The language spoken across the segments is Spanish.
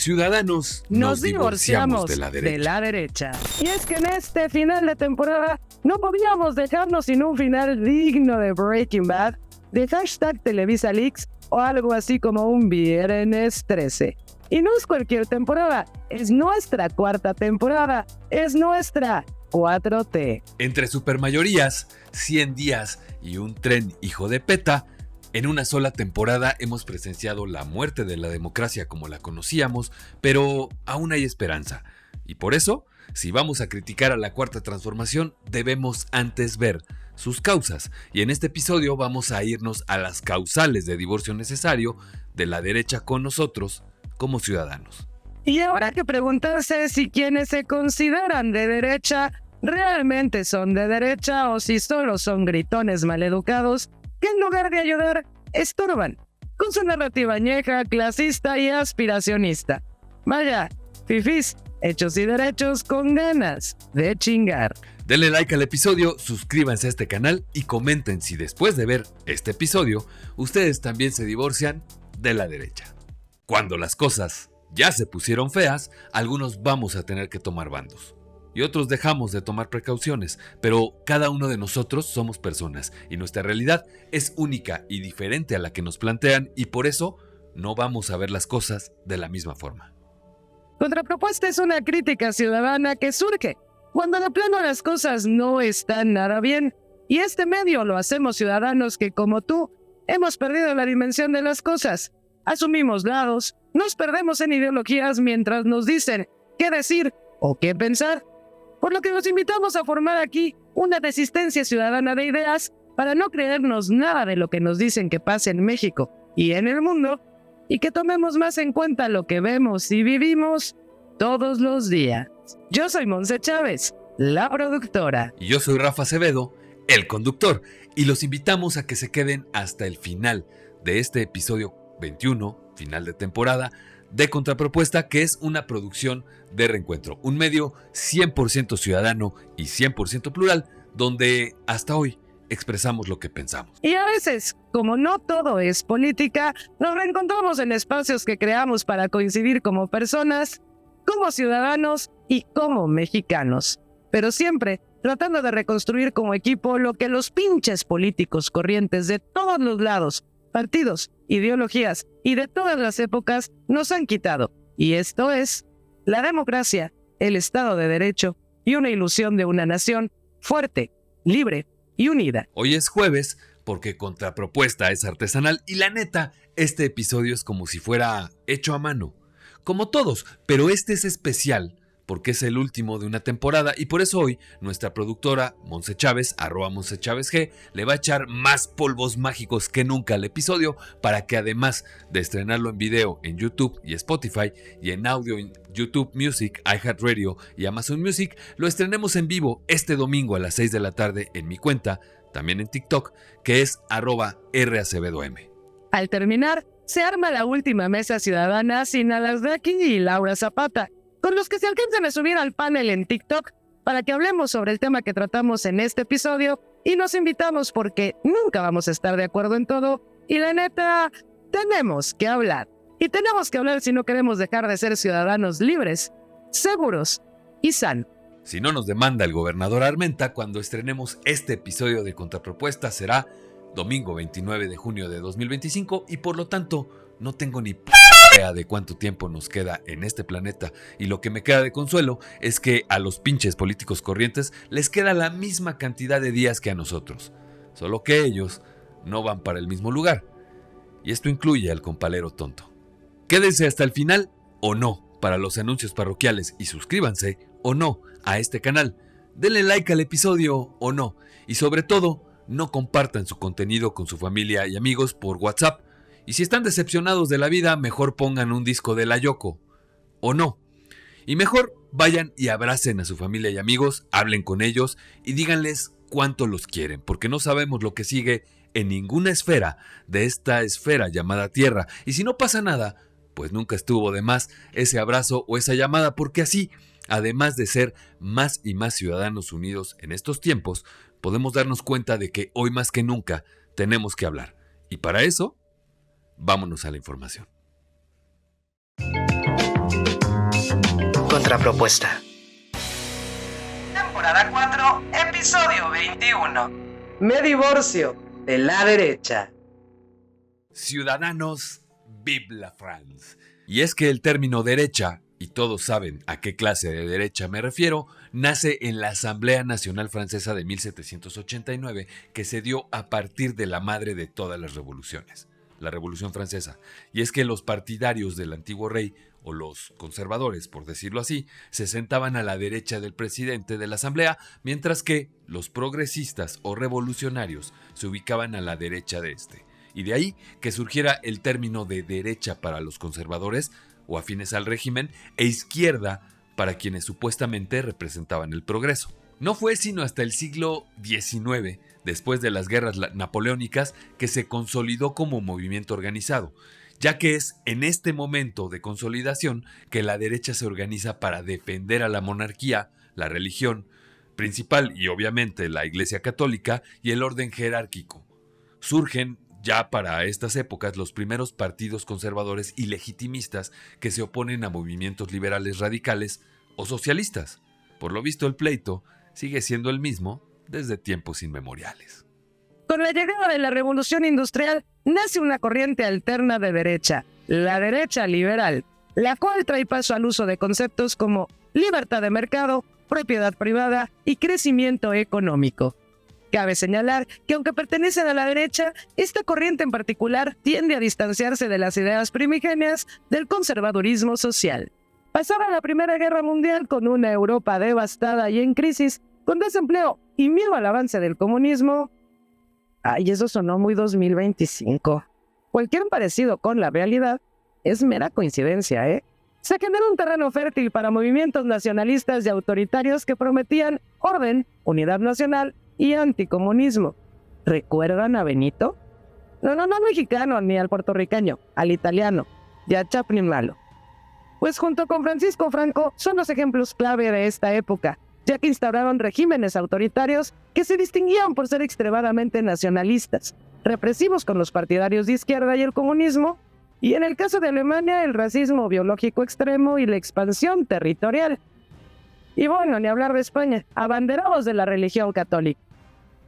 Ciudadanos, nos divorciamos de la derecha. Y es que en este final de temporada no podíamos dejarnos sin un final digno de Breaking Bad, de hashtag Televisa Leaks o algo así como un Viernes 13. Y no es cualquier temporada, es nuestra cuarta temporada, es nuestra 4T. Entre supermayorías, 100 días y un tren hijo de PETA, en una sola temporada hemos presenciado la muerte de la democracia como la conocíamos, pero aún hay esperanza. Y por eso, si vamos a criticar a la Cuarta Transformación, debemos antes ver sus causas. Y en este episodio vamos a irnos a las causales de divorcio necesario de la derecha con nosotros como ciudadanos. Y ahora que preguntarse si quienes se consideran de derecha realmente son de derecha o si solo son gritones maleducados que en lugar de ayudar, estorban, con su narrativa añeja, clasista y aspiracionista. Vaya, fifís, hechos y derechos con ganas de chingar. Denle like al episodio, suscríbanse a este canal y comenten si después de ver este episodio, ustedes también se divorcian de la derecha. Cuando las cosas ya se pusieron feas, algunos vamos a tener que tomar bandos. Y otros dejamos de tomar precauciones, pero cada uno de nosotros somos personas y nuestra realidad es única y diferente a la que nos plantean y por eso no vamos a ver las cosas de la misma forma. Contrapropuesta es una crítica ciudadana que surge cuando de plano las cosas no están nada bien y este medio lo hacemos ciudadanos que como tú hemos perdido la dimensión de las cosas, asumimos lados, nos perdemos en ideologías mientras nos dicen qué decir o qué pensar. Por lo que nos invitamos a formar aquí una resistencia ciudadana de ideas para no creernos nada de lo que nos dicen que pasa en México y en el mundo, y que tomemos más en cuenta lo que vemos y vivimos todos los días. Yo soy Monse Chávez, la productora. Y yo soy Rafa Acevedo, el conductor, y los invitamos a que se queden hasta el final de este episodio 21, final de temporada, de Contrapropuesta, que es una producción de Reencuentro, un medio 100% ciudadano y 100% plural, donde hasta hoy expresamos lo que pensamos. Y a veces, como no todo es política, nos reencontramos en espacios que creamos para coincidir como personas, como ciudadanos y como mexicanos. Pero siempre tratando de reconstruir como equipo lo que los pinches políticos corrientes de todos los lados, partidos, ideologías y de todas las épocas nos han quitado. Y esto es la democracia, el Estado de Derecho y una ilusión de una nación fuerte, libre y unida. Hoy es jueves porque Contrapropuesta es artesanal y la neta, este episodio es como si fuera hecho a mano. Como todos, pero este es especial porque es el último de una temporada y por eso hoy nuestra productora Monse Chávez, @MonseChávez_G, le va a echar más polvos mágicos que nunca al episodio para que además de estrenarlo en video en YouTube y Spotify y en audio en YouTube Music, iHeartRadio y Amazon Music, lo estrenemos en vivo este domingo a las 6 de la tarde en mi cuenta, también en TikTok, que es @RAcevedom. Al terminar, se arma la última mesa ciudadana sin Alasraqui y Laura Zapata, con los que se alcanzan a subir al panel en TikTok para que hablemos sobre el tema que tratamos en este episodio y nos invitamos porque nunca vamos a estar de acuerdo en todo y la neta, tenemos que hablar. Y tenemos que hablar si no queremos dejar de ser ciudadanos libres, seguros y sanos. Si no nos demanda el gobernador Armenta, cuando estrenemos este episodio de Contrapropuesta será domingo 29 de junio de 2025 y por lo tanto no tengo ni idea de cuánto tiempo nos queda en este planeta y lo que me queda de consuelo es que a los pinches políticos corrientes les queda la misma cantidad de días que a nosotros, solo que ellos no van para el mismo lugar y esto incluye al compalero tonto. Quédense hasta el final o no para los anuncios parroquiales y suscríbanse o no a este canal, denle like al episodio o no y sobre todo no compartan su contenido con su familia y amigos por WhatsApp. Y si están decepcionados de la vida, mejor pongan un disco de la Yoko. O no. Y mejor vayan y abracen a su familia y amigos, hablen con ellos y díganles cuánto los quieren, porque no sabemos lo que sigue en ninguna esfera de esta esfera llamada Tierra. Y si no pasa nada, pues nunca estuvo de más ese abrazo o esa llamada, porque así, además de ser más y más ciudadanos unidos en estos tiempos, podemos darnos cuenta de que hoy más que nunca tenemos que hablar. Y para eso, vámonos a la información. Contrapropuesta. Temporada 4, episodio 21. Me divorcio de la derecha. Ciudadanos, vive la France. Y es que el término derecha, y todos saben a qué clase de derecha me refiero, nace en la Asamblea Nacional Francesa de 1789, que se dio a partir de la madre de todas las revoluciones, la Revolución Francesa. Y es que los partidarios del antiguo rey, o los conservadores, por decirlo así, se sentaban a la derecha del presidente de la Asamblea, mientras que los progresistas o revolucionarios se ubicaban a la derecha de este. Y de ahí que surgiera el término de derecha para los conservadores o afines al régimen e izquierda para quienes supuestamente representaban el progreso. No fue sino hasta el siglo XIX, después de las guerras napoleónicas, que se consolidó como movimiento organizado, ya que es en este momento de consolidación que la derecha se organiza para defender a la monarquía, la religión principal y obviamente la Iglesia Católica y el orden jerárquico. Surgen ya para estas épocas los primeros partidos conservadores y legitimistas que se oponen a movimientos liberales radicales o socialistas. Por lo visto, el pleito sigue siendo el mismo desde tiempos inmemoriales. Con la llegada de la Revolución Industrial, nace una corriente alterna de derecha, la derecha liberal, la cual trae paso al uso de conceptos como libertad de mercado, propiedad privada y crecimiento económico. Cabe señalar que aunque pertenecen a la derecha, esta corriente en particular tiende a distanciarse de las ideas primigenias del conservadurismo social. Pasada la Primera Guerra Mundial con una Europa devastada y en crisis, con desempleo y miedo al avance del comunismo. Ay, eso sonó muy 2025. Cualquier parecido con la realidad es mera coincidencia, ¿eh? Se generó un terreno fértil para movimientos nacionalistas y autoritarios que prometían orden, unidad nacional y anticomunismo. ¿Recuerdan a Benito? No al mexicano ni al puertorriqueño, al italiano, y a Chaplin malo. Pues junto con Francisco Franco son los ejemplos clave de esta época, ya que instauraron regímenes autoritarios que se distinguían por ser extremadamente nacionalistas, represivos con los partidarios de izquierda y el comunismo, y en el caso de Alemania el racismo biológico extremo y la expansión territorial. Y bueno, ni hablar de España, abanderados de la religión católica.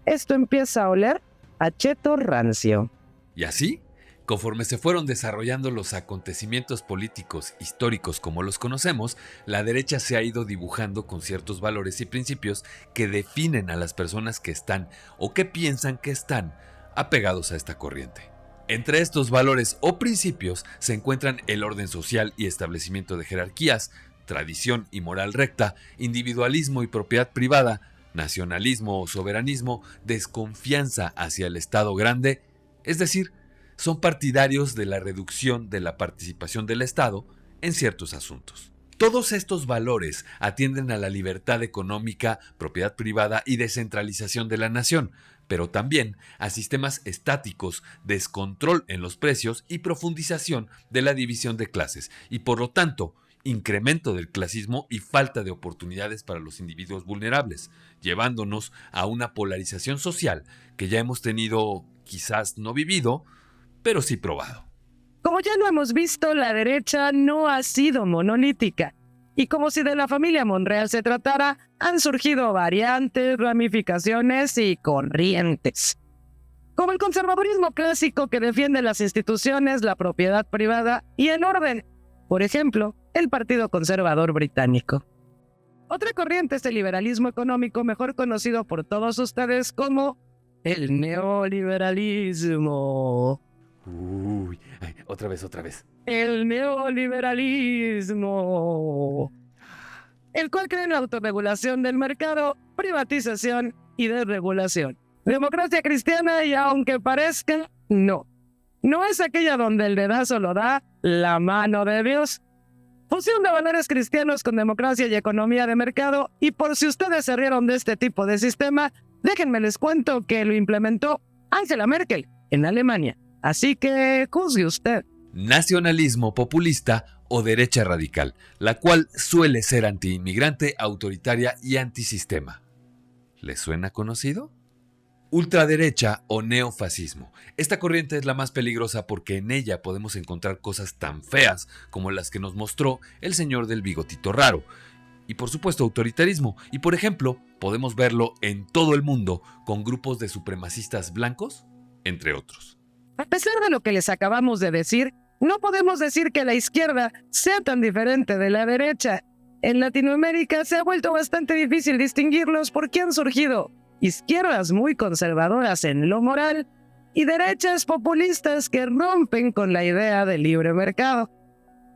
Esto empieza a oler a cheto rancio. Y así, conforme se fueron desarrollando los acontecimientos políticos históricos como los conocemos, la derecha se ha ido dibujando con ciertos valores y principios que definen a las personas que están o que piensan que están apegados a esta corriente. Entre estos valores o principios se encuentran el orden social y establecimiento de jerarquías, tradición y moral recta, individualismo y propiedad privada, nacionalismo o soberanismo, desconfianza hacia el Estado grande, es decir, son partidarios de la reducción de la participación del Estado en ciertos asuntos. Todos estos valores atienden a la libertad económica, propiedad privada y descentralización de la nación, pero también a sistemas estáticos, descontrol en los precios y profundización de la división de clases, y por lo tanto, incremento del clasismo y falta de oportunidades para los individuos vulnerables, llevándonos a una polarización social que ya hemos tenido, quizás no vivido, pero sí probado. Como ya lo hemos visto, la derecha no ha sido monolítica. Y como si de la familia Monreal se tratara, han surgido variantes, ramificaciones y corrientes. Como el conservadurismo clásico que defiende las instituciones, la propiedad privada y el orden. Por ejemplo, el Partido Conservador Británico. Otra corriente es el liberalismo económico, mejor conocido por todos ustedes como el neoliberalismo. Uy, otra vez. El neoliberalismo, el cual cree en la autorregulación del mercado, privatización y desregulación. Democracia cristiana y aunque parezca, no. No es aquella donde el dedazo lo da la mano de Dios. Fusión de valores cristianos con democracia y economía de mercado, y por si ustedes se rieron de este tipo de sistema, déjenme les cuento que lo implementó Angela Merkel en Alemania. Así que juzgue usted. Nacionalismo populista o derecha radical, la cual suele ser antiinmigrante, autoritaria y antisistema. ¿Les suena conocido? Ultraderecha o neofascismo. Esta corriente es la más peligrosa porque en ella podemos encontrar cosas tan feas como las que nos mostró el señor del bigotito raro, y por supuesto autoritarismo. Y por ejemplo, podemos verlo en todo el mundo con grupos de supremacistas blancos, entre otros. A pesar de lo que les acabamos de decir, no podemos decir que la izquierda sea tan diferente de la derecha. En Latinoamérica se ha vuelto bastante difícil distinguirlos porque han surgido izquierdas muy conservadoras en lo moral y derechas populistas que rompen con la idea del libre mercado.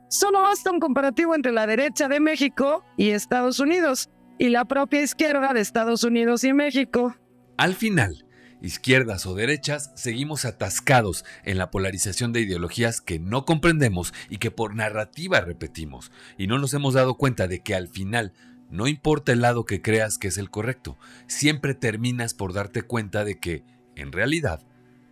Solo basta un comparativo entre la derecha de México y Estados Unidos y la propia izquierda de Estados Unidos y México. Al final, izquierdas o derechas, seguimos atascados en la polarización de ideologías que no comprendemos y que por narrativa repetimos, y no nos hemos dado cuenta de que al final, no importa el lado que creas que es el correcto, siempre terminas por darte cuenta de que, en realidad,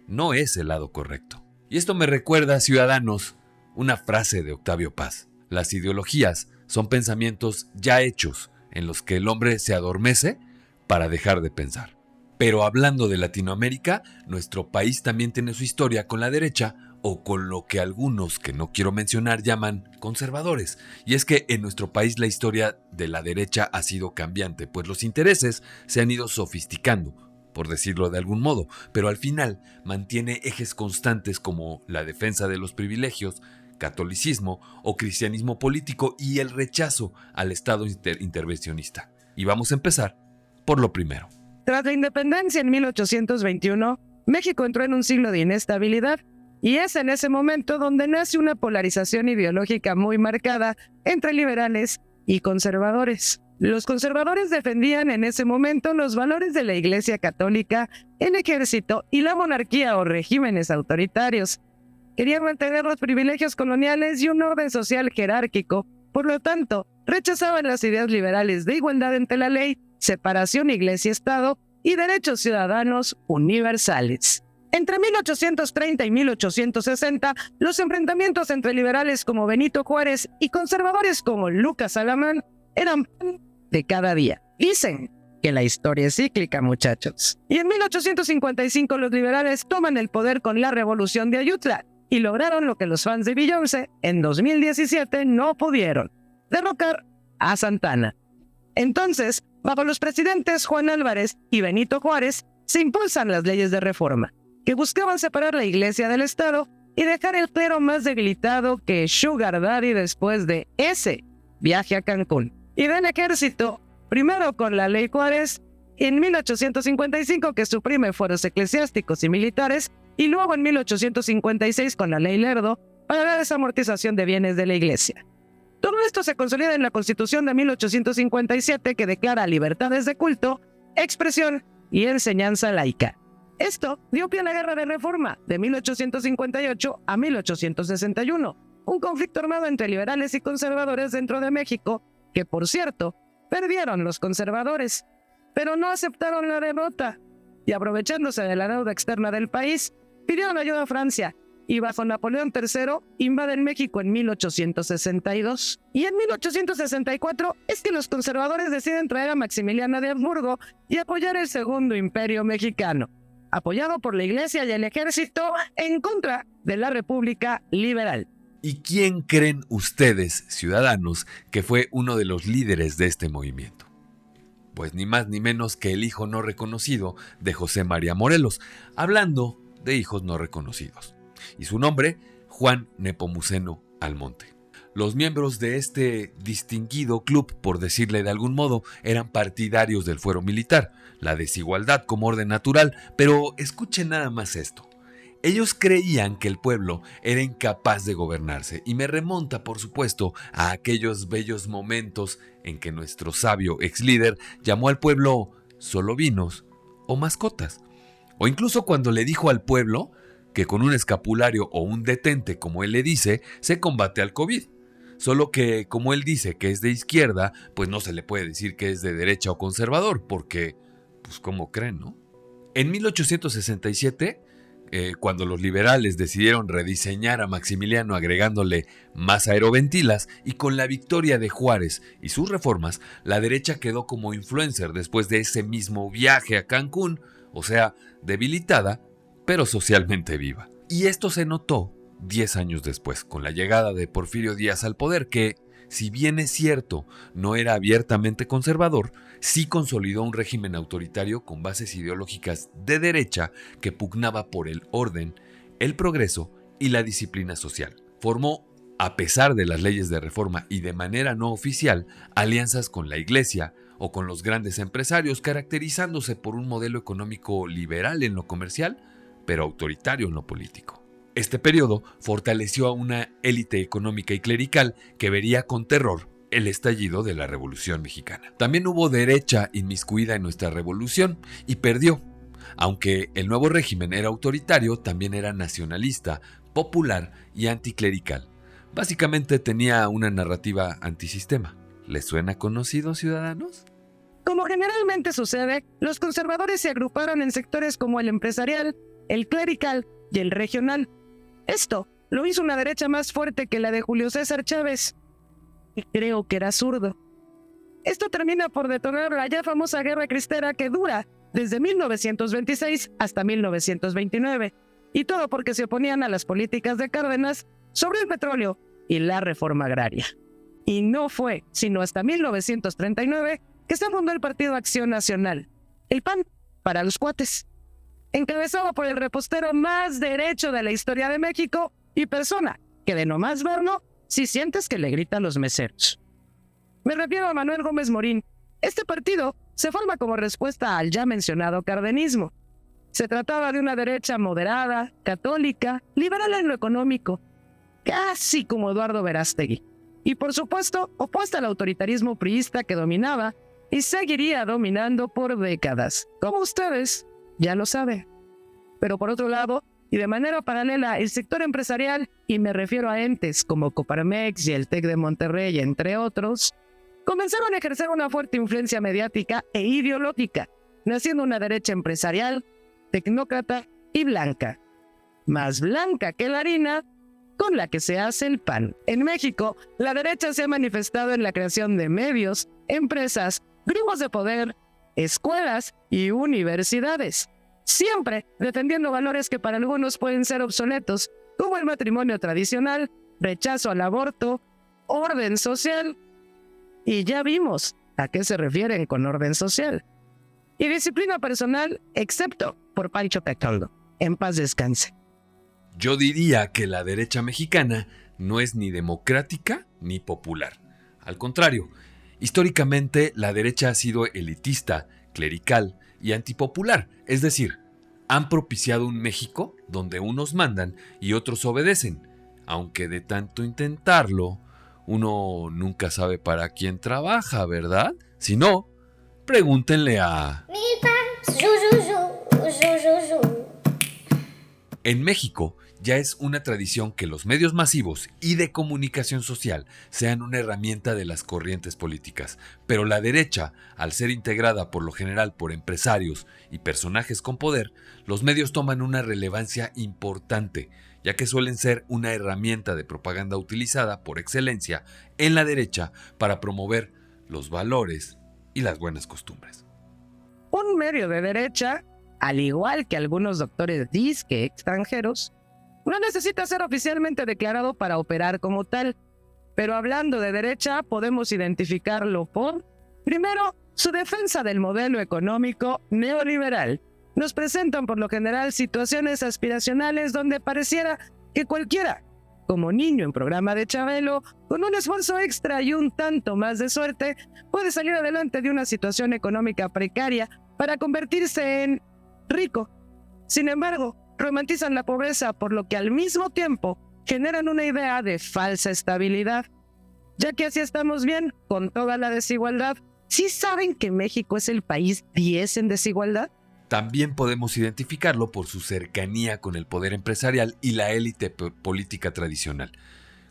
no es el lado correcto. Y esto me recuerda, ciudadanos, una frase de Octavio Paz. Las ideologías son pensamientos ya hechos en los que el hombre se adormece para dejar de pensar. Pero hablando de Latinoamérica, nuestro país también tiene su historia con la derecha o con lo que algunos, que no quiero mencionar, llaman conservadores. Y es que en nuestro país la historia de la derecha ha sido cambiante, pues los intereses se han ido sofisticando, por decirlo de algún modo, pero al final mantiene ejes constantes como la defensa de los privilegios, catolicismo o cristianismo político y el rechazo al Estado intervencionista. Y vamos a empezar por lo primero. Tras la independencia en 1821, México entró en un siglo de inestabilidad y es en ese momento donde nace una polarización ideológica muy marcada entre liberales y conservadores. Los conservadores defendían en ese momento los valores de la Iglesia Católica, el ejército y la monarquía o regímenes autoritarios. Querían mantener los privilegios coloniales y un orden social jerárquico. Por lo tanto, rechazaban las ideas liberales de igualdad ante la ley, separación Iglesia-Estado y derechos ciudadanos universales. Entre 1830 y 1860, los enfrentamientos entre liberales como Benito Juárez y conservadores como Lucas Alamán eran pan de cada día. Dicen que la historia es cíclica, muchachos. Y en 1855 los liberales toman el poder con la Revolución de Ayutla y lograron lo que los fans de Beyoncé en 2017 no pudieron: derrocar a Santana. Entonces, bajo los presidentes Juan Álvarez y Benito Juárez, se impulsan las leyes de reforma, que buscaban separar la Iglesia del Estado y dejar el clero más debilitado que Sugar Daddy después de ese viaje a Cancún. Y del ejército, primero con la Ley Juárez, en 1855 que suprime fueros eclesiásticos y militares, y luego en 1856 con la Ley Lerdo para la desamortización de bienes de la Iglesia. Todo esto se consolida en la Constitución de 1857 que declara libertades de culto, expresión y enseñanza laica. Esto dio pie a la Guerra de Reforma de 1858 a 1861, un conflicto armado entre liberales y conservadores dentro de México, que por cierto, perdieron los conservadores, pero no aceptaron la derrota, y aprovechándose de la deuda externa del país, pidieron ayuda a Francia, y bajo Napoleón III invaden México en 1862. Y en 1864 es que los conservadores deciden traer a Maximiliano de Habsburgo y apoyar el Segundo Imperio Mexicano, apoyado por la Iglesia y el ejército en contra de la República Liberal. ¿Y quién creen ustedes, ciudadanos, que fue uno de los líderes de este movimiento? Pues ni más ni menos que el hijo no reconocido de José María Morelos, hablando de hijos no reconocidos. Y su nombre, Juan Nepomuceno Almonte. Los miembros de este distinguido club, por decirle de algún modo, eran partidarios del fuero militar, la desigualdad como orden natural, pero escuchen nada más esto. Ellos creían que el pueblo era incapaz de gobernarse, y me remonta, por supuesto, a aquellos bellos momentos en que nuestro sabio ex líder llamó al pueblo solovinos o mascotas. O incluso cuando le dijo al pueblo que con un escapulario o un detente, como él le dice, se combate al COVID. Solo que, como él dice que es de izquierda, pues no se le puede decir que es de derecha o conservador, porque, pues, ¿cómo creen, no? En 1867, cuando los liberales decidieron rediseñar a Maximiliano agregándole más aeroventilas, y con la victoria de Juárez y sus reformas, la derecha quedó como influencer después de ese mismo viaje a Cancún, o sea, debilitada, pero socialmente viva. Y esto se notó 10 años después, con la llegada de Porfirio Díaz al poder, que, si bien es cierto, no era abiertamente conservador, sí consolidó un régimen autoritario con bases ideológicas de derecha que pugnaba por el orden, el progreso y la disciplina social. Formó, a pesar de las leyes de reforma y de manera no oficial, alianzas con la Iglesia o con los grandes empresarios, caracterizándose por un modelo económico liberal en lo comercial, pero autoritario en lo político. Este periodo fortaleció a una élite económica y clerical que vería con terror el estallido de la Revolución Mexicana. También hubo derecha inmiscuida en nuestra revolución y perdió. Aunque el nuevo régimen era autoritario, también era nacionalista, popular y anticlerical. Básicamente tenía una narrativa antisistema. ¿Les suena conocido, ciudadanos? Como generalmente sucede, los conservadores se agruparon en sectores como el empresarial, el clerical y el regional. Esto lo hizo una derecha más fuerte que la de Julio César Chávez, y creo que era zurdo. Esto termina por detonar la ya famosa Guerra Cristera que dura desde 1926 hasta 1929, y todo porque se oponían a las políticas de Cárdenas sobre el petróleo y la reforma agraria. Y no fue sino hasta 1939 que se fundó el Partido Acción Nacional, el PAN, para los cuates, encabezado por el repostero más derecho de la historia de México y persona que de nomás verlo, si sientes que le gritan los meseros. Me refiero a Manuel Gómez Morín. Este partido se forma como respuesta al ya mencionado cardenismo. Se trataba de una derecha moderada, católica, liberal en lo económico, casi como Eduardo Verástegui, y por supuesto opuesta al autoritarismo priista que dominaba y seguiría dominando por décadas, como ustedes ya lo saben. Pero por otro lado, y de manera paralela, el sector empresarial, y me refiero a entes como Coparmex y el TEC de Monterrey, entre otros, comenzaron a ejercer una fuerte influencia mediática e ideológica, naciendo una derecha empresarial, tecnócrata y blanca. Más blanca que la harina con la que se hace el pan. En México, la derecha se ha manifestado en la creación de medios, empresas, grupos de poder, escuelas y universidades, siempre defendiendo valores que para algunos pueden ser obsoletos, como el matrimonio tradicional, rechazo al aborto, orden social, y ya vimos a qué se refieren con orden social, y disciplina personal, excepto por Pancho Cataldo. En paz descanse. Yo diría que la derecha mexicana no es ni democrática ni popular. Al contrario, históricamente la derecha ha sido elitista, clerical y antipopular, es decir, han propiciado un México donde unos mandan y otros obedecen, aunque de tanto intentarlo, uno nunca sabe para quién trabaja, ¿verdad? Si no, pregúntenle a... En México ya es una tradición que los medios masivos y de comunicación social sean una herramienta de las corrientes políticas, pero la derecha, al ser integrada por lo general por empresarios y personajes con poder, los medios toman una relevancia importante, ya que suelen ser una herramienta de propaganda utilizada por excelencia en la derecha para promover los valores y las buenas costumbres. Un medio de derecha, al igual que algunos doctores disque extranjeros, no necesita ser oficialmente declarado para operar como tal, pero hablando de derecha podemos identificarlo por, primero, su defensa del modelo económico neoliberal. Nos presentan por lo general situaciones aspiracionales donde pareciera que cualquiera, como niño en programa de Chabelo, con un esfuerzo extra y un tanto más de suerte, puede salir adelante de una situación económica precaria para convertirse en rico. Sin embargo, romantizan la pobreza, por lo que al mismo tiempo generan una idea de falsa estabilidad. Ya que así estamos bien con toda la desigualdad. ¿Sí saben que México es el país 10 en desigualdad? También podemos identificarlo por su cercanía con el poder empresarial y la élite política tradicional.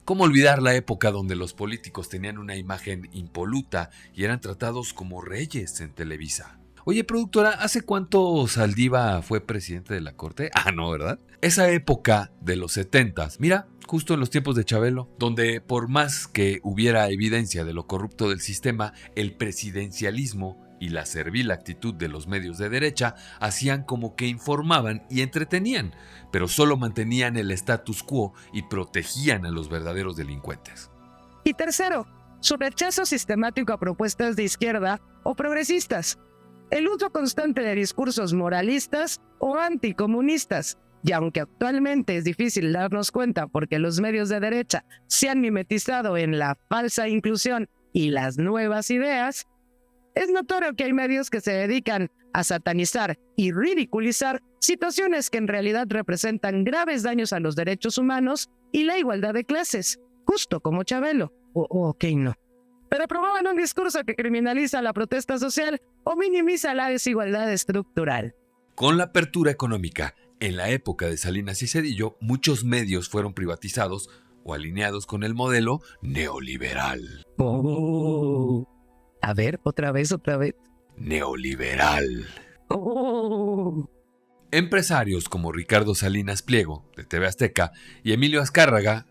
¿Cómo olvidar la época donde los políticos tenían una imagen impoluta y eran tratados como reyes en Televisa? Oye, productora, ¿hace cuánto Saldívar fue presidente de la Corte? Ah, no, ¿verdad? Esa época de los 70s, mira, justo en los tiempos de Chabelo, donde por más que hubiera evidencia de lo corrupto del sistema, el presidencialismo y la servil actitud de los medios de derecha hacían como que informaban y entretenían, pero solo mantenían el status quo y protegían a los verdaderos delincuentes. Y tercero, su rechazo sistemático a propuestas de izquierda o progresistas, el uso constante de discursos moralistas o anticomunistas, y aunque actualmente es difícil darnos cuenta porque los medios de derecha se han mimetizado en la falsa inclusión y las nuevas ideas, es notorio que hay medios que se dedican a satanizar y ridiculizar situaciones que en realidad representan graves daños a los derechos humanos y la igualdad de clases, justo como Chabelo. Ok, no. Pero promueven un discurso que criminaliza la protesta social o minimiza la desigualdad estructural. Con la apertura económica, en la época de Salinas y Zedillo, muchos medios fueron privatizados o alineados con el modelo neoliberal. A ver, otra vez. Neoliberal. Oh. Empresarios como Ricardo Salinas Pliego, de TV Azteca, y Emilio Azcárraga,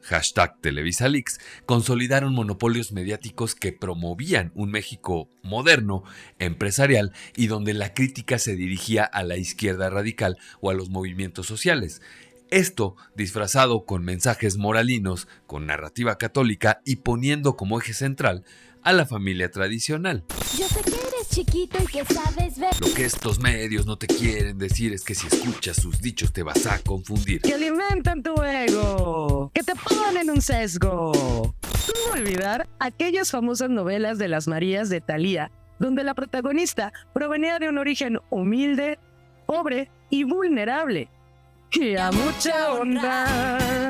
#TelevisaLeaks, consolidaron monopolios mediáticos que promovían un México moderno, empresarial y donde la crítica se dirigía a la izquierda radical o a los movimientos sociales. Esto disfrazado con mensajes moralinos, con narrativa católica y poniendo como eje central a la familia tradicional. Yo sé que eres chiquito y que sabes ver. Lo que estos medios no te quieren decir es que si escuchas sus dichos te vas a confundir. Que alimentan tu ego, que te ponen un sesgo. ¿Cómo olvidar aquellas famosas novelas de las Marías de Thalía, donde la protagonista provenía de un origen humilde, pobre y vulnerable? Y a mucha honra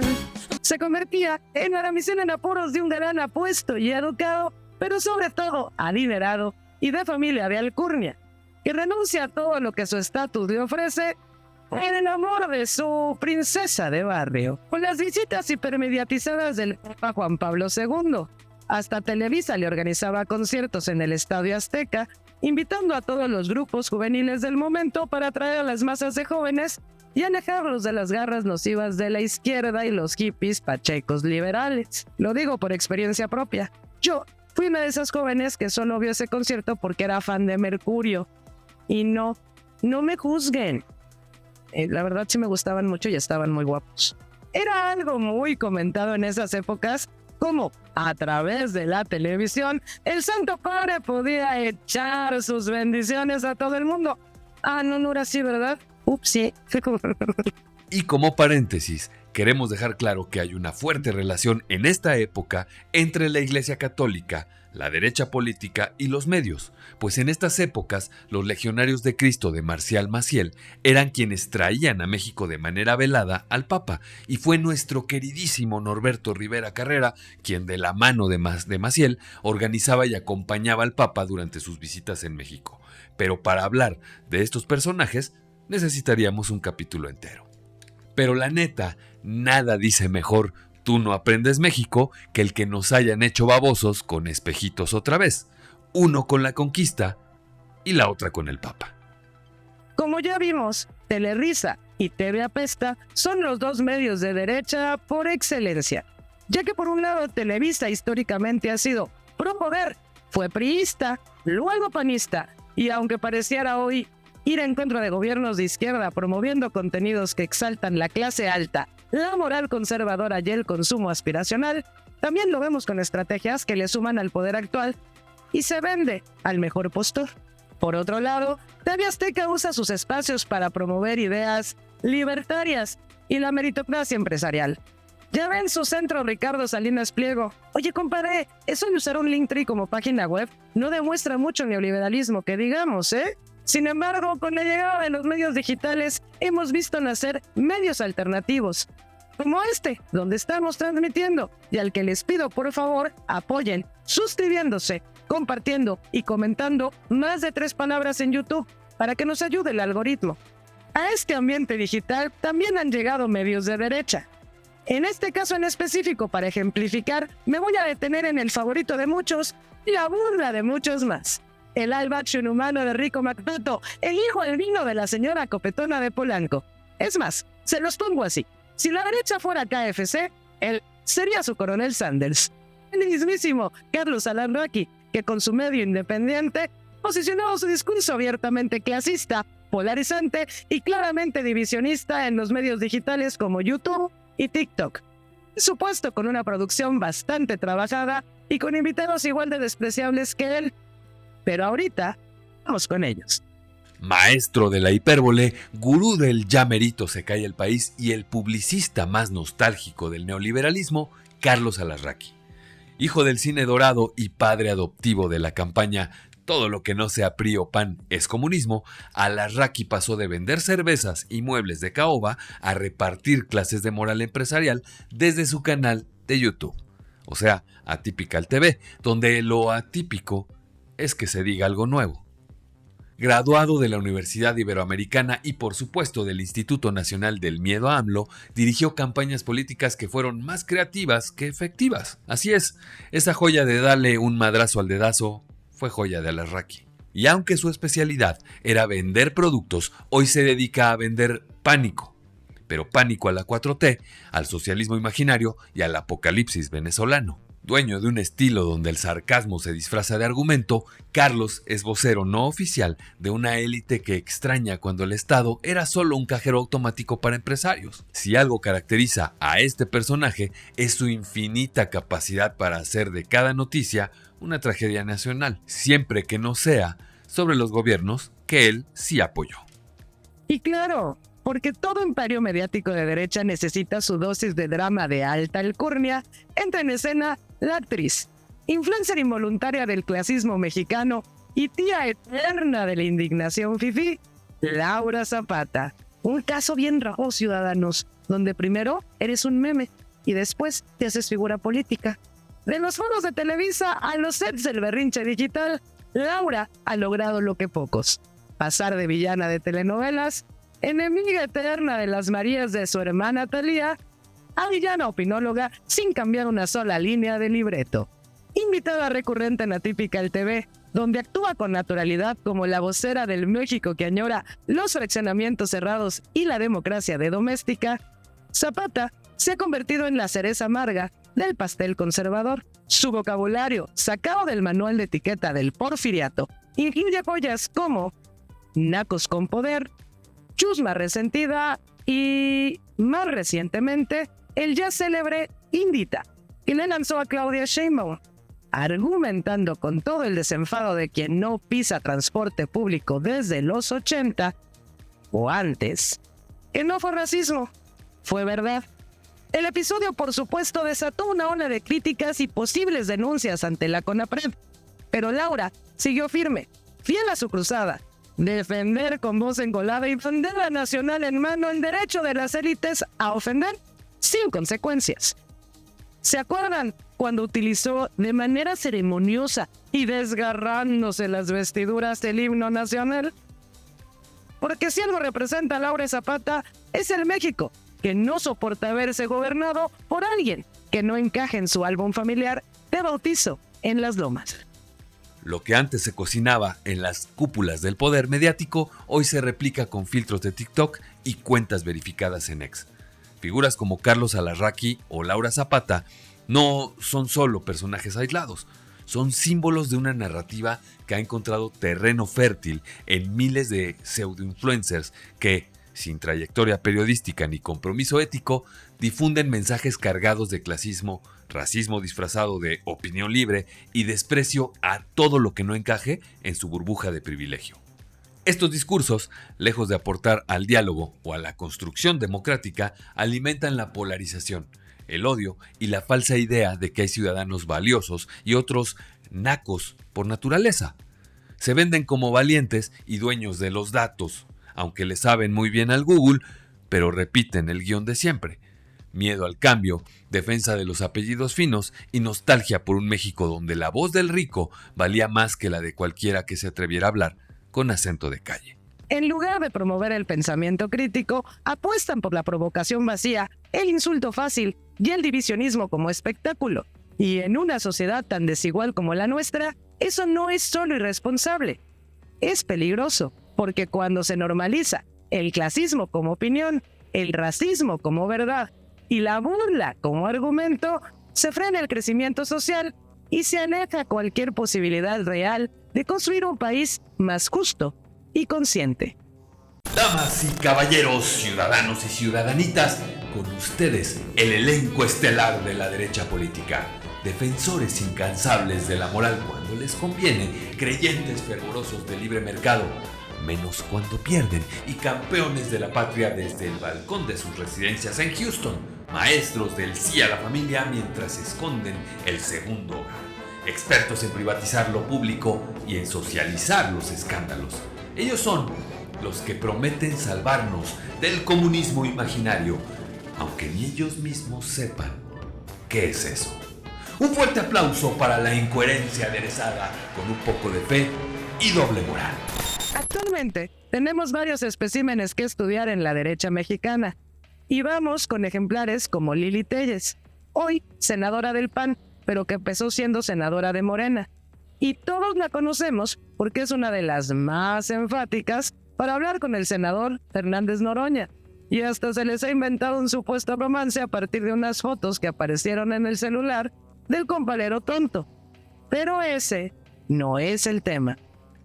se convertía en la damisela en apuros de un galán apuesto y educado, pero sobre todo adinerado y de familia de alcurnia, que renuncia a todo lo que su estatus le ofrece en el amor de su princesa de barrio. Con las visitas hipermediatizadas del Papa Juan Pablo II, hasta Televisa le organizaba conciertos en el Estadio Azteca, invitando a todos los grupos juveniles del momento para atraer a las masas de jóvenes y alejarlos de las garras nocivas de la izquierda y los hippies pachecos liberales. Lo digo por experiencia propia. Yo fui una de esas jóvenes que solo vio ese concierto porque era fan de Mercurio. Y no me juzguen. La verdad sí me gustaban mucho y estaban muy guapos. Era algo muy comentado en esas épocas, como a través de la televisión, el Santo Padre podía echar sus bendiciones a todo el mundo. No era así, ¿verdad? Upsi. Y como paréntesis, queremos dejar claro que hay una fuerte relación en esta época entre la Iglesia Católica, la derecha política y los medios, pues en estas épocas los legionarios de Cristo de Marcial Maciel eran quienes traían a México de manera velada al Papa, y fue nuestro queridísimo Norberto Rivera Carrera quien de la mano de Maciel organizaba y acompañaba al Papa durante sus visitas en México. Pero para hablar de estos personajes necesitaríamos un capítulo entero. Pero la neta, nada dice mejor Tú no aprendes México que el que nos hayan hecho babosos con espejitos otra vez, uno con la conquista y la otra con el Papa. Como ya vimos, Telerisa y TV Apesta son los dos medios de derecha por excelencia, ya que por un lado Televisa históricamente ha sido pro poder, fue priista, luego panista, y aunque pareciera hoy ir en contra de gobiernos de izquierda promoviendo contenidos que exaltan la clase alta, la moral conservadora y el consumo aspiracional, también lo vemos con estrategias que le suman al poder actual y se vende al mejor postor. Por otro lado, TV Azteca usa sus espacios para promover ideas libertarias y la meritocracia empresarial. Ya ven su centro Ricardo Salinas Pliego. Oye, compadre, eso de usar un Linktree como página web no demuestra mucho neoliberalismo que digamos, ¿eh? Sin embargo, con la llegada de los medios digitales, hemos visto nacer medios alternativos, como este, donde estamos transmitiendo, y al que les pido por favor apoyen, suscribiéndose, compartiendo y comentando más de 3 palabras en YouTube, para que nos ayude el algoritmo. A este ambiente digital también han llegado medios de derecha. En este caso en específico, para ejemplificar, me voy a detener en el favorito de muchos, la burla de muchos más. El live action humano de Rico McPato, el hijo del vino de la señora Copetona de Polanco. Es más, se los pongo así. Si la derecha fuera KFC, él sería su coronel Sanders. El mismísimo Carlos Alarraqui, que con su medio independiente posicionó su discurso abiertamente clasista, polarizante y claramente divisionista en los medios digitales como YouTube y TikTok. Por supuesto, con una producción bastante trabajada y con invitados igual de despreciables que él. Pero ahorita, vamos con ellos. Maestro de la hipérbole, gurú del ya merito se cae el país y el publicista más nostálgico del neoliberalismo, Carlos Alarraqui. Hijo del cine dorado y padre adoptivo de la campaña Todo lo que no sea PRI o PAN es comunismo, Alarraqui pasó de vender cervezas y muebles de caoba a repartir clases de moral empresarial desde su canal de YouTube, o sea, Atypical TV, donde lo atípico es que se diga algo nuevo. Graduado de la Universidad Iberoamericana y por supuesto del Instituto Nacional del Miedo a AMLO, dirigió campañas políticas que fueron más creativas que efectivas. Así es, esa joya de darle un madrazo al dedazo fue joya de Alarraqui. Y aunque su especialidad era vender productos, hoy se dedica a vender pánico. Pero pánico a la 4T, al socialismo imaginario y al apocalipsis venezolano. Dueño de un estilo donde el sarcasmo se disfraza de argumento, Carlos es vocero no oficial de una élite que extraña cuando el Estado era solo un cajero automático para empresarios. Si algo caracteriza a este personaje es su infinita capacidad para hacer de cada noticia una tragedia nacional, siempre que no sea sobre los gobiernos que él sí apoyó. Y claro, porque todo imperio mediático de derecha necesita su dosis de drama de alta alcurnia, entra en escena la actriz, influencer involuntaria del clasismo mexicano y tía eterna de la indignación fifí, Laura Zapata. Un caso bien raro, ciudadanos, donde primero eres un meme y después te haces figura política. De los foros de Televisa a los sets del berrinche digital, Laura ha logrado lo que pocos: pasar de villana de telenovelas, enemiga eterna de las Marías de su hermana Thalía, a villana opinóloga sin cambiar una sola línea de libreto. Invitada recurrente en Atypical TV, donde actúa con naturalidad como la vocera del México que añora los fraccionamientos cerrados y la democracia de doméstica, Zapata se ha convertido en la cereza amarga del pastel conservador. Su vocabulario, sacado del manual de etiqueta del porfiriato, incluye joyas como nacos con poder, chusma resentida y, más recientemente, el ya célebre Indita, que le lanzó a Claudia Sheinbaum, argumentando con todo el desenfado de quien no pisa transporte público desde los 80 o antes, que no fue racismo, fue verdad. El episodio, por supuesto, desató una ola de críticas y posibles denuncias ante la CONAPRED, pero Laura siguió firme, fiel a su cruzada: defender con voz engolada y bandera nacional en mano el derecho de las élites a ofender sin consecuencias. ¿Se acuerdan cuando utilizó de manera ceremoniosa y desgarrándose las vestiduras el himno nacional? Porque si algo representa a Laura Zapata, es el México que no soporta verse gobernado por alguien que no encaje en su álbum familiar de bautizo en las lomas. Lo que antes se cocinaba en las cúpulas del poder mediático, hoy se replica con filtros de TikTok y cuentas verificadas en X. Figuras como Carlos Alarraqui o Laura Zapata no son solo personajes aislados, son símbolos de una narrativa que ha encontrado terreno fértil en miles de pseudoinfluencers que, sin trayectoria periodística ni compromiso ético, difunden mensajes cargados de clasismo, racismo disfrazado de opinión libre y desprecio a todo lo que no encaje en su burbuja de privilegio. Estos discursos, lejos de aportar al diálogo o a la construcción democrática, alimentan la polarización, el odio y la falsa idea de que hay ciudadanos valiosos y otros nacos por naturaleza. Se venden como valientes y dueños de los datos, aunque le saben muy bien al Google, pero repiten el guión de siempre: miedo al cambio, defensa de los apellidos finos y nostalgia por un México donde la voz del rico valía más que la de cualquiera que se atreviera a hablar con acento de calle. En lugar de promover el pensamiento crítico, apuestan por la provocación vacía, el insulto fácil y el divisionismo como espectáculo. Y en una sociedad tan desigual como la nuestra, eso no es solo irresponsable, es peligroso, porque cuando se normaliza el clasismo como opinión, el racismo como verdad y la burla como argumento, se frena el crecimiento social y se aleja cualquier posibilidad real de construir un país más justo y consciente. Damas y caballeros, ciudadanos y ciudadanitas, con ustedes el elenco estelar de la derecha política. Defensores incansables de la moral cuando les conviene, creyentes fervorosos del libre mercado, menos cuando pierden, y campeones de la patria desde el balcón de sus residencias en Houston, maestros del sí a la familia mientras esconden el segundo hogar, expertos en privatizar lo público y en socializar los escándalos. Ellos son los que prometen salvarnos del comunismo imaginario, aunque ni ellos mismos sepan qué es eso. Un fuerte aplauso para la incoherencia aderezada con un poco de fe y doble moral. Actualmente tenemos varios especímenes que estudiar en la derecha mexicana y vamos con ejemplares como Lili Téllez, hoy senadora del PAN, pero que empezó siendo senadora de Morena. Y todos la conocemos porque es una de las más enfáticas para hablar con el senador Fernández Noroña. Y hasta se les ha inventado un supuesto romance a partir de unas fotos que aparecieron en el celular del compadrero tonto. Pero ese no es el tema.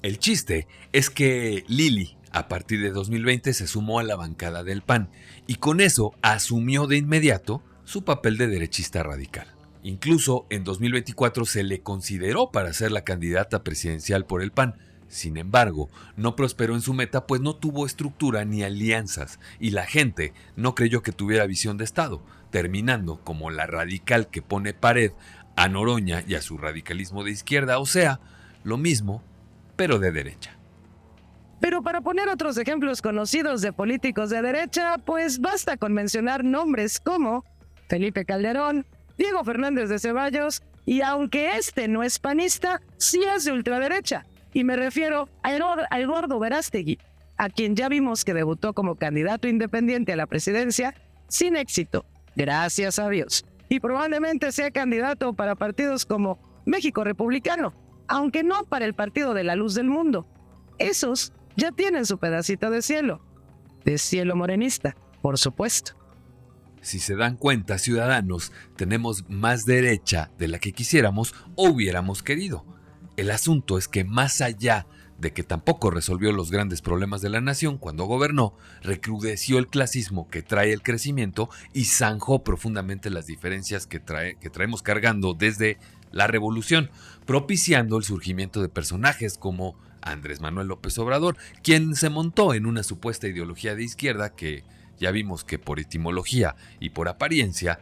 El chiste es que Lili, a partir de 2020, se sumó a la bancada del PAN y con eso asumió de inmediato su papel de derechista radical. Incluso en 2024 se le consideró para ser la candidata presidencial por el PAN. Sin embargo, no prosperó en su meta pues no tuvo estructura ni alianzas y la gente no creyó que tuviera visión de Estado, terminando como la radical que pone pared a Noroña y a su radicalismo de izquierda, o sea, lo mismo, pero de derecha. Pero para poner otros ejemplos conocidos de políticos de derecha, pues basta con mencionar nombres como Felipe Calderón, Diego Fernández de Ceballos, y aunque este no es panista, sí es de ultraderecha. Y me refiero a Eduardo Verástegui, a quien ya vimos que debutó como candidato independiente a la presidencia sin éxito, gracias a Dios. Y probablemente sea candidato para partidos como México Republicano, aunque no para el Partido de la Luz del Mundo. Esos ya tienen su pedacito de cielo morenista, por supuesto. Si se dan cuenta, ciudadanos, tenemos más derecha de la que quisiéramos o hubiéramos querido. El asunto es que más allá de que tampoco resolvió los grandes problemas de la nación cuando gobernó, recrudeció el clasismo que trae el crecimiento y zanjó profundamente las diferencias que traemos cargando desde la revolución, propiciando el surgimiento de personajes como Andrés Manuel López Obrador, quien se montó en una supuesta ideología de izquierda que ya vimos que por etimología y por apariencia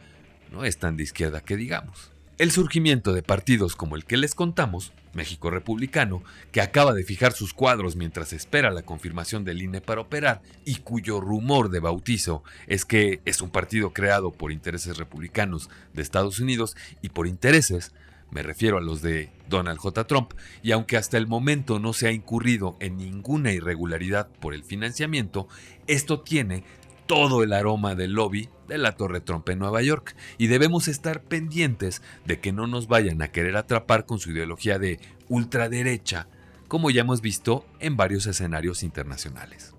no es tan de izquierda que digamos. El surgimiento de partidos como el que les contamos, México Republicano, que acaba de fijar sus cuadros mientras espera la confirmación del INE para operar y cuyo rumor de bautizo es que es un partido creado por intereses republicanos de Estados Unidos y por intereses, me refiero a los de Donald J. Trump, y aunque hasta el momento no se ha incurrido en ninguna irregularidad por el financiamiento, esto tiene todo el aroma del lobby de la Torre Trump en Nueva York y debemos estar pendientes de que no nos vayan a querer atrapar con su ideología de ultraderecha, como ya hemos visto en varios escenarios internacionales.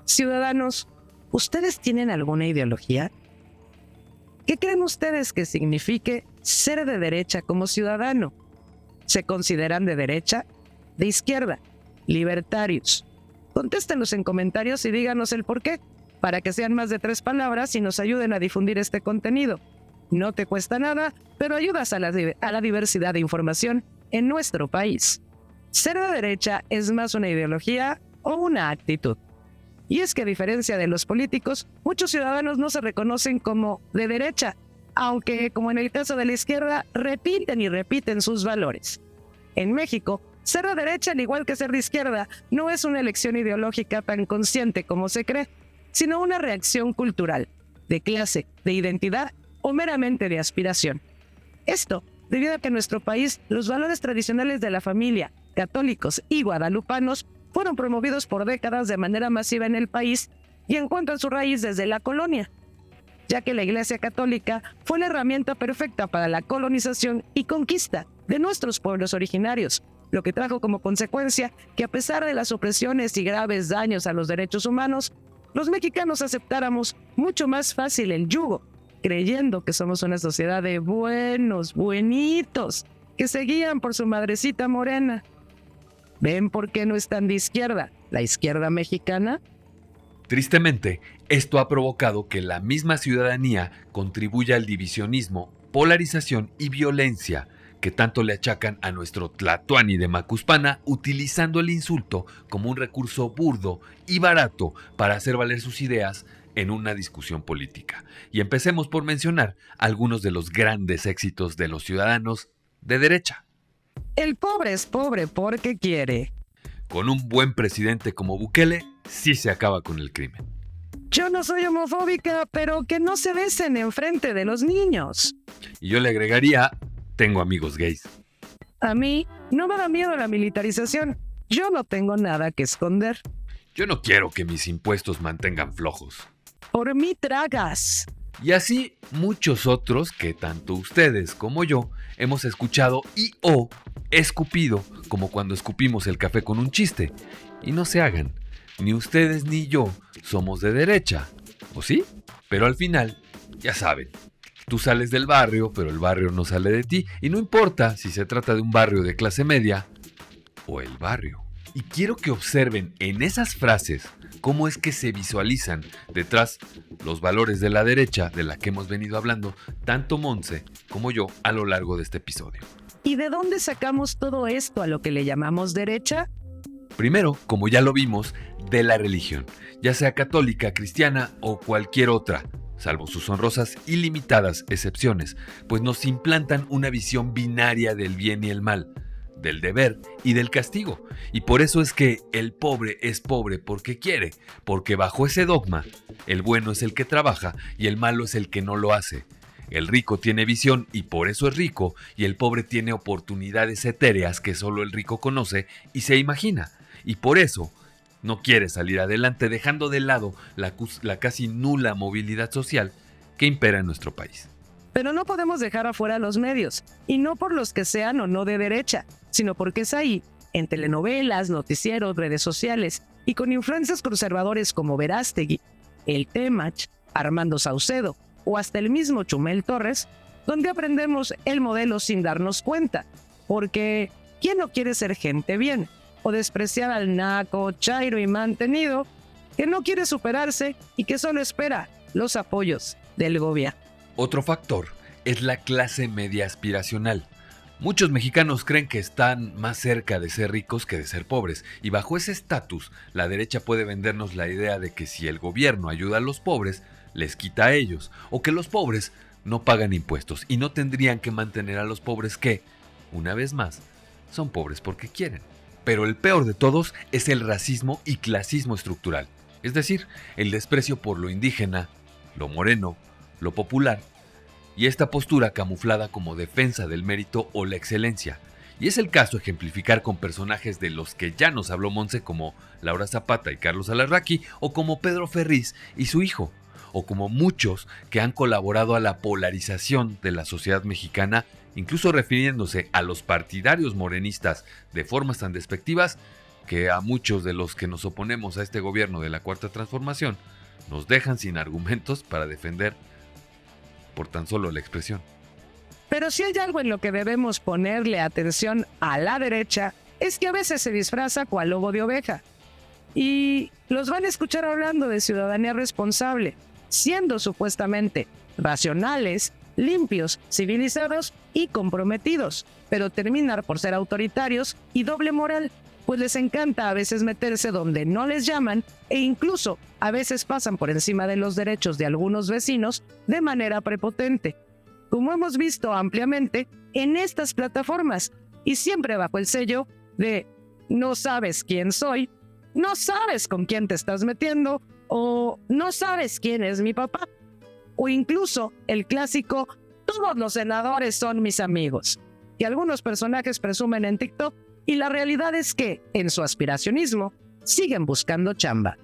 Ciudadanos, ¿ustedes tienen alguna ideología? ¿Qué creen ustedes que signifique ser de derecha como ciudadano? ¿Se consideran de derecha? ¿De izquierda? ¿Libertarios? Contéstenos en comentarios y díganos el por qué, para que sean más de 3 palabras y nos ayuden a difundir este contenido. No te cuesta nada, pero ayudas a la diversidad de información en nuestro país. Ser de derecha es más una ideología o una actitud. Y es que a diferencia de los políticos, muchos ciudadanos no se reconocen como de derecha, aunque, como en el caso de la izquierda, repiten y repiten sus valores. En México, ser de derecha, al igual que ser de izquierda, no es una elección ideológica tan consciente como se cree, sino una reacción cultural, de clase, de identidad o meramente de aspiración. Esto debido a que en nuestro país los valores tradicionales de la familia, católicos y guadalupanos fueron promovidos por décadas de manera masiva en el país y encuentran su raíz desde la colonia, ya que la Iglesia Católica fue la herramienta perfecta para la colonización y conquista de nuestros pueblos originarios, lo que trajo como consecuencia que a pesar de las opresiones y graves daños a los derechos humanos, los mexicanos aceptáramos mucho más fácil el yugo, creyendo que somos una sociedad de buenos, buenitos, que se guían por su madrecita morena. ¿Ven por qué no están de izquierda, la izquierda mexicana? Tristemente, esto ha provocado que la misma ciudadanía contribuya al divisionismo, polarización y violencia que tanto le achacan a nuestro Tlatoani de Macuspana, utilizando el insulto como un recurso burdo y barato para hacer valer sus ideas en una discusión política. Y empecemos por mencionar algunos de los grandes éxitos de los ciudadanos de derecha. El pobre es pobre porque quiere. Con un buen presidente como Bukele, sí se acaba con el crimen. Yo no soy homofóbica, pero que no se besen enfrente de los niños. Y yo le agregaría, tengo amigos gays. A mí no me da miedo la militarización. Yo no tengo nada que esconder. Yo no quiero que mis impuestos mantengan flojos. Por mí tragas. Y así muchos otros que tanto ustedes como yo hemos escuchado y o escupido, como cuando escupimos el café con un chiste. Y no se hagan, ni ustedes ni yo somos de derecha, ¿o sí? Pero al final, ya saben, tú sales del barrio, pero el barrio no sale de ti, y no importa si se trata de un barrio de clase media o el barrio. Y quiero que observen en esas frases cómo es que se visualizan detrás los valores de la derecha de la que hemos venido hablando tanto Monse como yo a lo largo de este episodio. ¿Y de dónde sacamos todo esto a lo que le llamamos derecha? Primero, como ya lo vimos, de la religión, ya sea católica, cristiana o cualquier otra, salvo sus honrosas y limitadas excepciones, pues nos implantan una visión binaria del bien y el mal, del deber y del castigo. Y por eso es que el pobre es pobre porque quiere, porque bajo ese dogma, el bueno es el que trabaja y el malo es el que no lo hace. El rico tiene visión y por eso es rico, y el pobre tiene oportunidades etéreas que solo el rico conoce y se imagina. Y por eso no quiere salir adelante, dejando de lado la casi nula movilidad social que impera en nuestro país. Pero no podemos dejar afuera a los medios, y no por los que sean o no de derecha, sino porque es ahí, en telenovelas, noticieros, redes sociales, y con influencias conservadores como Verástegui, El Temach, Armando Saucedo, o hasta el mismo Chumel Torres, donde aprendemos el modelo sin darnos cuenta, porque ¿quién no quiere ser gente bien? O despreciar al naco, chairo y mantenido, que no quiere superarse y que solo espera los apoyos del gobierno. Otro factor es la clase media aspiracional. Muchos mexicanos creen que están más cerca de ser ricos que de ser pobres, y bajo ese estatus, la derecha puede vendernos la idea de que si el gobierno ayuda a los pobres, les quita a ellos, o que los pobres no pagan impuestos y no tendrían que mantener a los pobres que, una vez más, son pobres porque quieren. Pero el peor de todos es el racismo y clasismo estructural, es decir, el desprecio por lo indígena, lo moreno, lo popular, y esta postura camuflada como defensa del mérito o la excelencia. Y es el caso ejemplificar con personajes de los que ya nos habló Monse, como Laura Zapata y Carlos Alarraqui, o como Pedro Ferriz y su hijo, o como muchos que han colaborado a la polarización de la sociedad mexicana, incluso refiriéndose a los partidarios morenistas de formas tan despectivas que a muchos de los que nos oponemos a este gobierno de la Cuarta Transformación nos dejan sin argumentos para defender por tan solo la expresión. Pero si hay algo en lo que debemos ponerle atención a la derecha, es que a veces se disfraza cual lobo de oveja. Y los van a escuchar hablando de ciudadanía responsable, siendo supuestamente racionales, limpios, civilizados y comprometidos, pero terminar por ser autoritarios y doble moral, pues les encanta a veces meterse donde no les llaman e incluso a veces pasan por encima de los derechos de algunos vecinos de manera prepotente, como hemos visto ampliamente en estas plataformas, y siempre bajo el sello de no sabes quién soy, no sabes con quién te estás metiendo, o no sabes quién es mi papá, o incluso el clásico todos los senadores son mis amigos, que algunos personajes presumen en TikTok, y la realidad es que, en su aspiracionismo, siguen buscando chamba.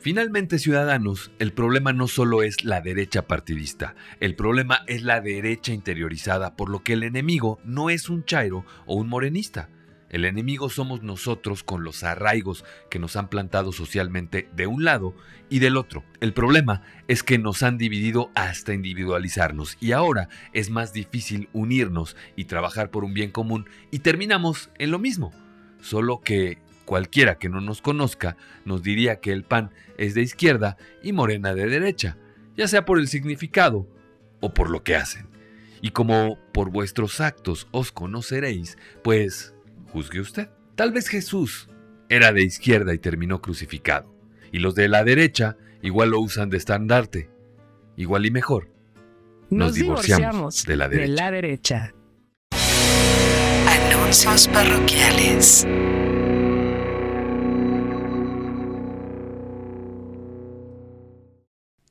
Finalmente, ciudadanos, el problema no solo es la derecha partidista, el problema es la derecha interiorizada, por lo que el enemigo no es un chairo o un morenista. El enemigo somos nosotros con los arraigos que nos han plantado socialmente de un lado y del otro. El problema es que nos han dividido hasta individualizarnos y ahora es más difícil unirnos y trabajar por un bien común y terminamos en lo mismo. Solo que cualquiera que no nos conozca nos diría que el PAN es de izquierda y Morena de derecha, ya sea por el significado o por lo que hacen. Y como por vuestros actos os conoceréis, pues juzgue usted. Tal vez Jesús era de izquierda y terminó crucificado, y los de la derecha igual lo usan de estandarte. Igual y mejor, nos divorciamos de la derecha. Anuncios parroquiales.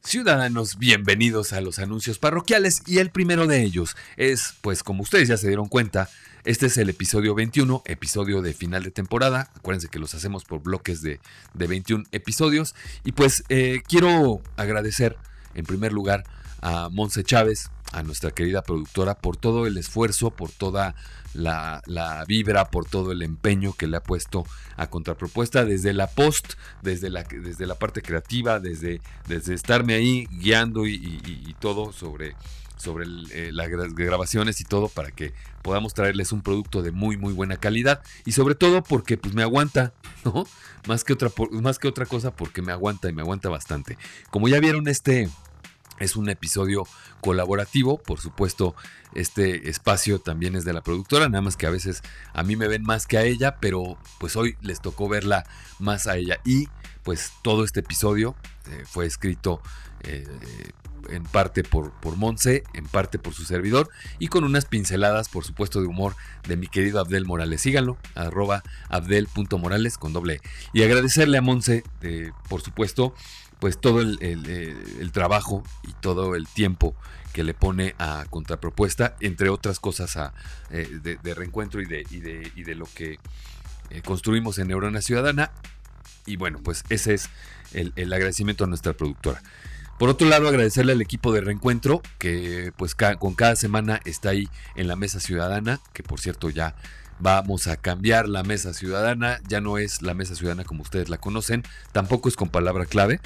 Ciudadanos, bienvenidos a los anuncios parroquiales, y el primero de ellos es, pues como ustedes ya se dieron cuenta, este es el episodio 21, episodio de final de temporada. Acuérdense que los hacemos por bloques de 21 episodios, y pues quiero agradecer en primer lugar a Monse Chávez, a nuestra querida productora, por todo el esfuerzo, por toda la vibra, por todo el empeño que le ha puesto a Contrapropuesta, desde la post, desde la parte creativa, desde estarme ahí guiando y todo sobre las grabaciones y todo, para que podamos traerles un producto de muy muy buena calidad, y sobre todo porque pues me aguanta, ¿no? Más que otra cosa, porque me aguanta, y me aguanta bastante. Como ya vieron, este es un episodio colaborativo, por supuesto. Este espacio también es de la productora, nada más que a veces a mí me ven más que a ella, pero pues hoy les tocó verla más a ella. Y pues todo este episodio fue escrito en parte por Monse, en parte por su servidor, y con unas pinceladas, por supuesto, de humor de mi querido Abdel Morales. Síganlo, @abdel.morales con doble E. Y agradecerle a Monse, por supuesto, pues todo el trabajo y todo el tiempo que le pone a Contrapropuesta, entre otras cosas de Reencuentro y de lo que construimos en Neurona Ciudadana. Y bueno, pues ese es el agradecimiento a nuestra productora. Por otro lado, agradecerle al equipo de Reencuentro, que pues con cada semana está ahí en la Mesa Ciudadana, que por cierto ya vamos a cambiar la Mesa Ciudadana. Ya no es la Mesa Ciudadana como ustedes la conocen, tampoco es con palabra clave.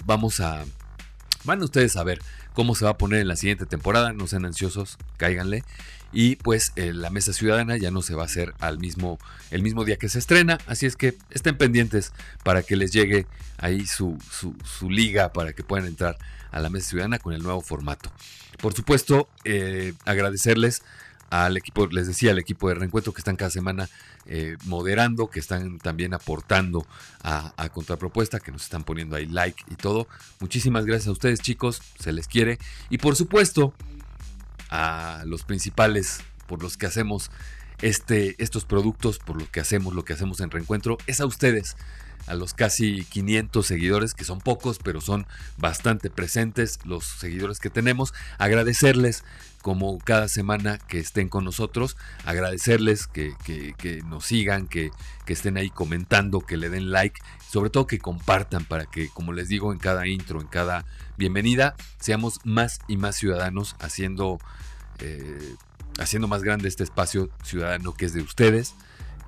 Van ustedes a ver cómo se va a poner en la siguiente temporada, no sean ansiosos, cáiganle. Y pues la Mesa Ciudadana ya no se va a hacer el mismo día que se estrena, así es que estén pendientes para que les llegue ahí su liga, para que puedan entrar a la Mesa Ciudadana con el nuevo formato. Por supuesto, agradecerles al equipo, les decía, al equipo de Reencuentro, que están cada semana moderando, que están también aportando a Contrapropuesta, que nos están poniendo ahí like y todo. Muchísimas gracias a ustedes, chicos, se les quiere. Y por supuesto, a los principales por los que hacemos estos productos, por lo que hacemos en Reencuentro, es a ustedes, a los casi 500 seguidores, que son pocos, pero son bastante presentes los seguidores que tenemos. Agradecerles como cada semana que estén con nosotros, agradecerles que nos sigan, que estén ahí comentando, que le den like, sobre todo que compartan, para que, como les digo en cada intro, en cada bienvenida, seamos más y más ciudadanos, haciendo más grande este espacio ciudadano que es de ustedes,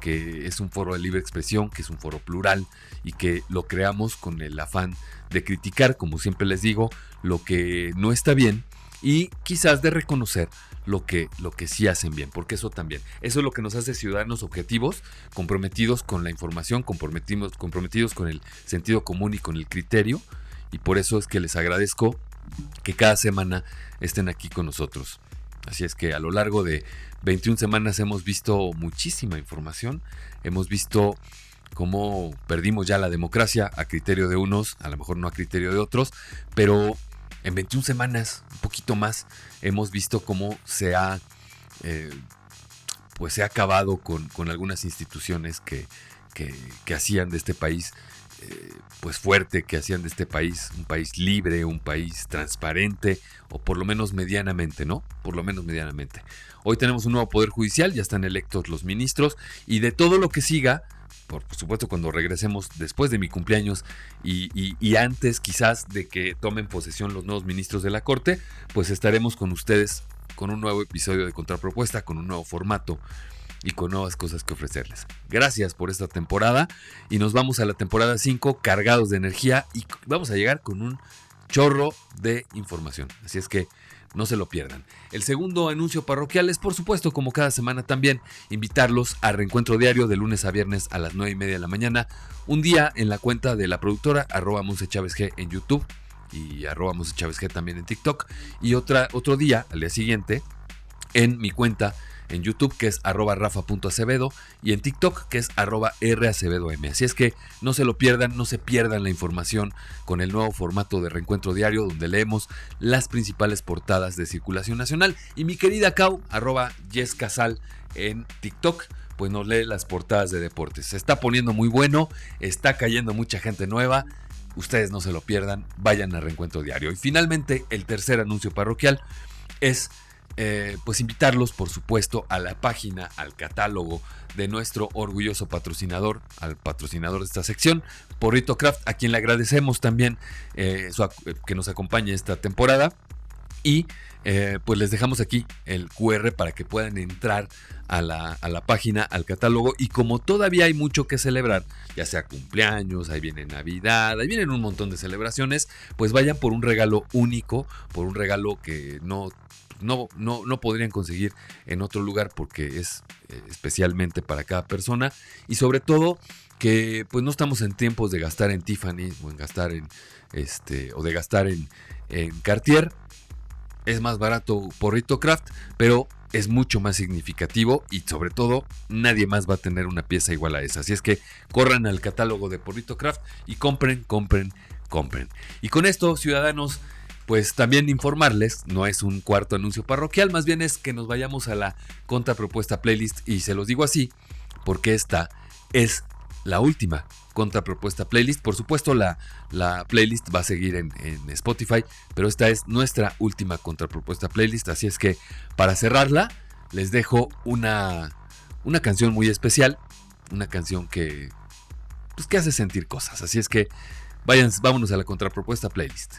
que es un foro de libre expresión, que es un foro plural, y que lo creamos con el afán de criticar, como siempre les digo, lo que no está bien, y quizás de reconocer lo que sí hacen bien, porque eso es lo que nos hace ciudadanos objetivos, comprometidos con la información, comprometidos con el sentido común y con el criterio. Y por eso es que les agradezco que cada semana estén aquí con nosotros. Así es que a lo largo de 21 semanas hemos visto muchísima información, hemos visto cómo perdimos ya la democracia a criterio de unos, a lo mejor no a criterio de otros, pero en 21 semanas, un poquito más, hemos visto cómo se ha acabado con algunas instituciones que hacían de este país pues fuerte, que hacían de este país un país libre, un país transparente, o por lo menos medianamente, ¿no? Por lo menos medianamente. Hoy tenemos un nuevo poder judicial, ya están electos los ministros, y de todo lo que siga, por supuesto cuando regresemos después de mi cumpleaños y antes quizás de que tomen posesión los nuevos ministros de la Corte, pues estaremos con ustedes con un nuevo episodio de Contrapropuesta, con un nuevo formato y con nuevas cosas que ofrecerles. Gracias por esta temporada, y nos vamos a la temporada 5 cargados de energía, y vamos a llegar con un chorro de información. Así es que no se lo pierdan. El segundo anuncio parroquial es, por supuesto, como cada semana también, invitarlos a Reencuentro Diario de lunes a viernes a las 9:30 de la mañana. Un día en la cuenta de la productora, @MonseChavesG en YouTube y @MonseChavesG también en TikTok. Y otro día, al día siguiente, en mi cuenta en YouTube, que es @Rafa.Acevedo, y en TikTok, que es @RAcebedom. Así es que no se lo pierdan, no se pierdan la información con el nuevo formato de Reencuentro Diario, donde leemos las principales portadas de circulación nacional. Y mi querida Cau, @YesCasal en TikTok, pues nos lee las portadas de deportes. Se está poniendo muy bueno, está cayendo mucha gente nueva. Ustedes no se lo pierdan, vayan a Reencuentro Diario. Y finalmente, el tercer anuncio parroquial es pues invitarlos, por supuesto, a la página, al catálogo de nuestro orgulloso patrocinador, al patrocinador de esta sección, Porrito Craft, a quien le agradecemos también que nos acompañe esta temporada. Y pues les dejamos aquí el QR para que puedan entrar a la página, al catálogo. Y como todavía hay mucho que celebrar, ya sea cumpleaños, ahí viene Navidad, ahí vienen un montón de celebraciones, pues vayan por un regalo único, por un regalo que no podrían conseguir en otro lugar, porque es especialmente para cada persona. Y sobre todo que pues no estamos en tiempos de gastar en Tiffany o en gastar en Cartier. Es más barato Porrito Craft, pero es mucho más significativo y sobre todo nadie más va a tener una pieza igual a esa. Así es que corran al catálogo de Porrito Craft y compren. Y con esto, ciudadanos, pues también informarles, no es un cuarto anuncio parroquial, más bien es que nos vayamos a la contrapropuesta playlist, y se los digo así porque esta es la última contrapropuesta playlist. Por supuesto, la playlist va a seguir en Spotify, pero esta es nuestra última contrapropuesta playlist. Así es que para cerrarla les dejo una canción muy especial, una canción que hace sentir cosas. Así es que vámonos a la contrapropuesta playlist.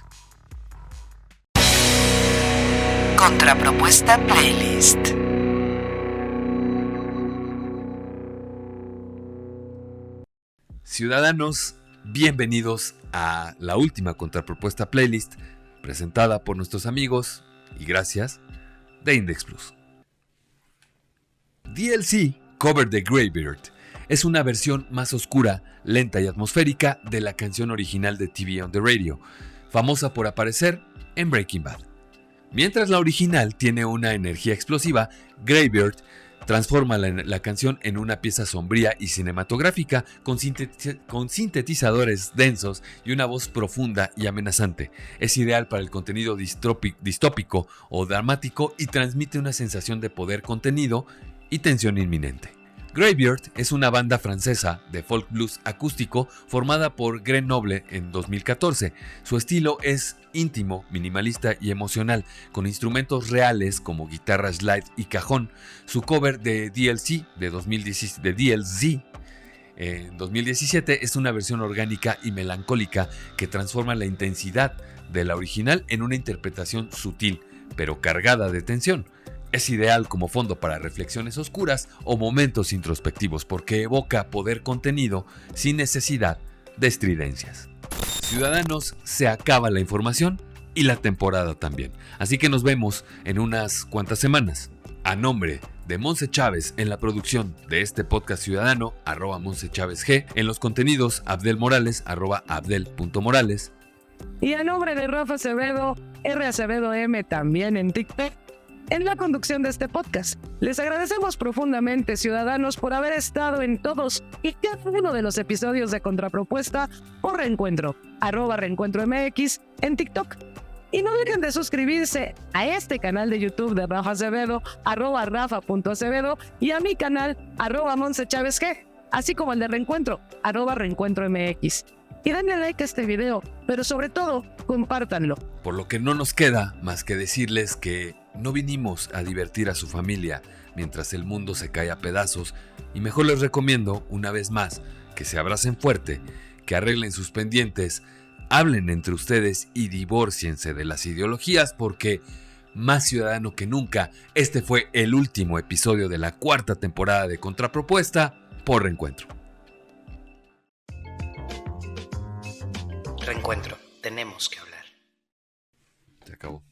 Contrapropuesta playlist. Ciudadanos, bienvenidos a la última contrapropuesta playlist, presentada por nuestros amigos y gracias de Index Plus. DLC Cover the Greybeard es una versión más oscura, lenta y atmosférica de la canción original de TV on the Radio, famosa por aparecer en Breaking Bad. Mientras la original tiene una energía explosiva, Greybeard transforma la canción en una pieza sombría y cinematográfica con sintetizadores densos y una voz profunda y amenazante. Es ideal para el contenido distópico o dramático y transmite una sensación de poder contenido y tensión inminente. Greybeard es una banda francesa de folk blues acústico formada por Grenoble en 2014. Su estilo es íntimo, minimalista y emocional, con instrumentos reales como guitarra slide y cajón. Su cover de DLC en 2017 es una versión orgánica y melancólica que transforma la intensidad de la original en una interpretación sutil, pero cargada de tensión. Es ideal como fondo para reflexiones oscuras o momentos introspectivos porque evoca poder contenido sin necesidad de estridencias. Ciudadanos, se acaba la información y la temporada también. Así que nos vemos en unas cuantas semanas. A nombre de Monse Chávez en la producción de este podcast ciudadano, @MonseChavesG, en los contenidos Abdel Morales, @Abdel.Morales. Y a nombre de Rafa Acevedo, RAcebedom también en TikTok, en la conducción de este podcast. Les agradecemos profundamente, ciudadanos, por haber estado en todos y cada uno de los episodios de Contrapropuesta por Reencuentro, @ReencuentroMX en TikTok. Y no dejen de suscribirse a este canal de YouTube de Rafa Acevedo, @Rafa.Acevedo, y a mi canal, @MonseChavesG, así como el de Reencuentro, @ReencuentroMX. Y denle like a este video, pero sobre todo, compártanlo. Por lo que no nos queda más que decirles que no vinimos a divertir a su familia mientras el mundo se cae a pedazos, y mejor les recomiendo, una vez más, que se abracen fuerte, que arreglen sus pendientes, hablen entre ustedes y divórciense de las ideologías, porque más ciudadano que nunca, este fue el último episodio de la 4ª temporada de Contrapropuesta por Reencuentro. Reencuentro, tenemos que hablar. Se acabó.